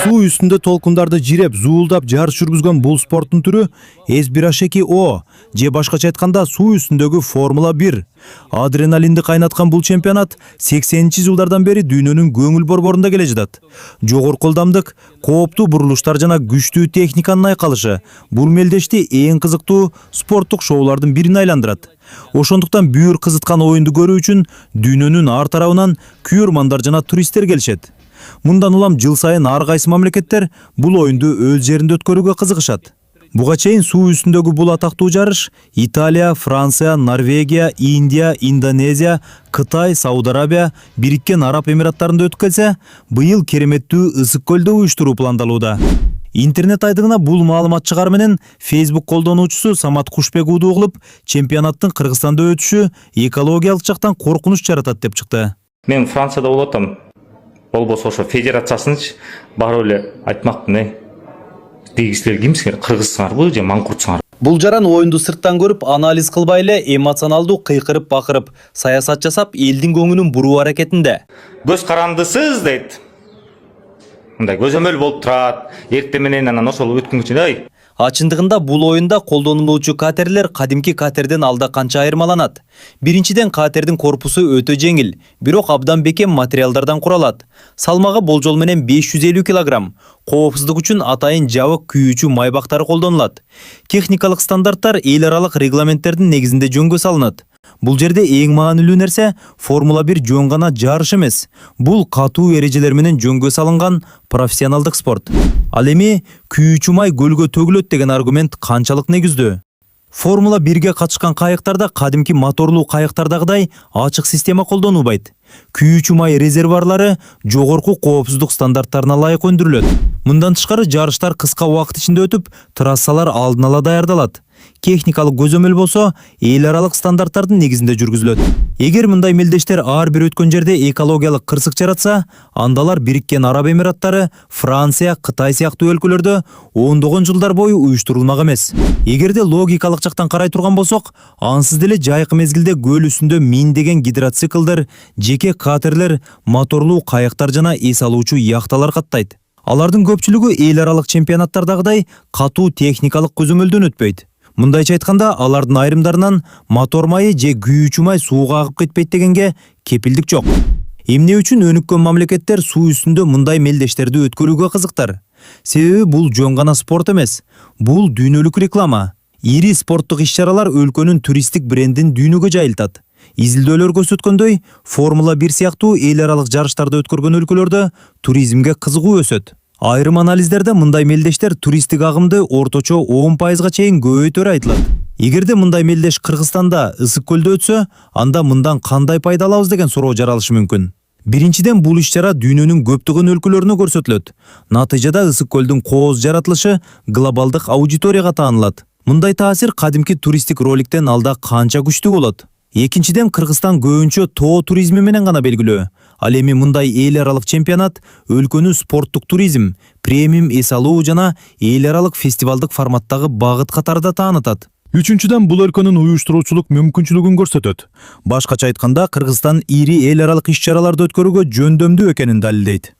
Суу үстүндө толкундарды жиреп, зуулдап жарыш жүргүзгөн бул спорттун түрү S1H2O же башкача айтканда суу үстүндөгү Формула 1. Адреналинди кайнаткан бул чемпионат 80-жылдардан бери дүйнөнүн көңүл борборунда келе жатат. Жогорку ылдамдык, кооптуу бурулуштар жана күчтүү техниканын айкалышы бул мелдешти эң кызыктуу спорттук шоулардын бирине айландырат. Ошондуктан бүйүр кызыткан оюнду көрүү үчүн дүйнөнүн ар тарабынан күйөрмандар жана туристтер келишет. Мындан улам жыл сайын ар кайсы мамлекеттер бул оюнду өз жеринде өткөрүүгө кызыгышат. Буга чейин суу үстүндөгү бул атактуу жарыш Италия, Франция, Норвегия, Индия, Индонезия, Кытай, Сауд Арабия, Бириккен Араб Эмираттарында өткөрүлсө, быйыл кереметтүү Ысык көлдө уюштуруу пландалууда. Интернет айдыгына бул маалымат чыгар менен Facebook колдонуучусу Самат Кушбек угулуп, чемпионаттын Кыргызстанда өтүшү экологиялык жактан коркунуч жаратат деп чыкты. Мен Францияда болуп атам. Болбосо ошо федерациясынчы барып эле айтмакмын. Дегисилер кимсиңер? Кыргызсыңарбы же маңкуртсуңар? Бул жаран оюнду сырттан көрүп, анализ кылбай эле эмоционалдуу кыйкырып бакырып, саясат жасап, элдин көңүлүн буруу аракетинде. Көз карандысыз дейт. Мындай көзөмөл болуп турат. Эртең менен анан ошол өткөн үчүн Ачындыгында бул оюнда колдонулуучу катерлер кадимки катерден алда канча айырмаланат. Биринчиден катердин корпусу өтө жеңил, бирок абдан бекем материалдардан куралат. Салмагы болжол менен 550 кг. Коопсуздук үчүн атайын жабык күйүүчү майбактары колдонулат. Техникалык стандарттар эл аралык регламенттердин негизинде жөнгө салынат. Бул жерде эң маанилүү нерсе Формула 1 жөн гана жарыш эмес. Бул катуу эрежелер менен жөнгө салынган профессионалдык спорт. Ал эми күйүүчү май көлгө төгүлөт деген аргумент канчалык негиздүү? Формула 1ге катышкан кайыктарда кадимки моторлуу кайыктардагыдай ачык система колдонулбайт. Күйүүчү май резервуарлары жогорку коопсуздук стандарттарына ылайык өндүрүлөт. Мындан тышкары жарыштар кыска убакыт ичинде өтүп, трассалар алдын ала даярдалат. Техникалык көзөмөл болсо эл аралык стандарттардын негизинде жүргүзүлөт. Эгер мындай мелдештер ар бир өткөн жерде экологиялык кырсык жаратса, андалар Бириккен Араб Эмираттары, Франция, Кытай сыяктуу өлкөлөрдө ондогон жылдар бою уюштурулмак эмес. Эгерде логикалык жактан карай турган болсок, ансыз деле жайкы мезгилде көл үстүндө миңдеген гидроциклдер, жеке катерлер, моторлуу кайыктар жана эс алуучу яхталар каттайт. Алардын көпчүлүгү эл аралык чемпионаттардагыдай катуу техникалык көзөмөлдөн өтпөйт. Мындайча айтканда, алардын айрымдарынан мотор майы же күйүүчү май сууга агып кетпейт дегенге кепилдик жок. Эмне үчүн өнүккөн мамлекеттер суу үстүндө мындай мелдештерди өткөрүүгө кызыктар? Себеби бул жөн гана спорт эмес, бул дүйнөлүк реклама. Ири спорттук иш-чаралар өлкөнүн туристтик брендин дүйнөгө жайылтат. Изилдөөлөр көрсөткөндөй, Формула 1 сыяктуу эл аралык жарыштарды өткөргөн өлкөлөрдө туризмге кызыгуу өсөт. Айрым анализдерде мындай мелдештер туристтик агымды орточо 10%га чейин көбөйтөөрү айтылат. Эгерде мындай мелдеш Кыргызстанда Ысык көлдө өтсө, анда мындан кандай пайда алабыз деген суроо жаралышы мүмкүн. Биринчиден бул иш-чара дүйнөнүн көптөгөн өлкөлөрүнө көрсөтүлөт. Натыйжада Ысык көлдүн кооз жаратылышы глобалдык аудиторияга таанылат. Мындай таасир кадимки туристтик роликтен алда канча күчтүү болот? Экинчиден Кыргызстан көбүнчө тоо туризми менен гана белгилүү. Ал эми мындай эл аралык чемпионат өлкөнү спорттук туризм, премиум эс алуу жана эл аралык фестивалдык форматтагы багыт катарында таанытат. Үчүнчүдөн бул өлкөнүн уюштуруучулук мүмкүнчүлүгүн көрсөтөт. Башкача айтканда, Кыргызстан ири эл аралык иш-чараларды өткөрүүгө жөндөмдүү экенин далилдейт.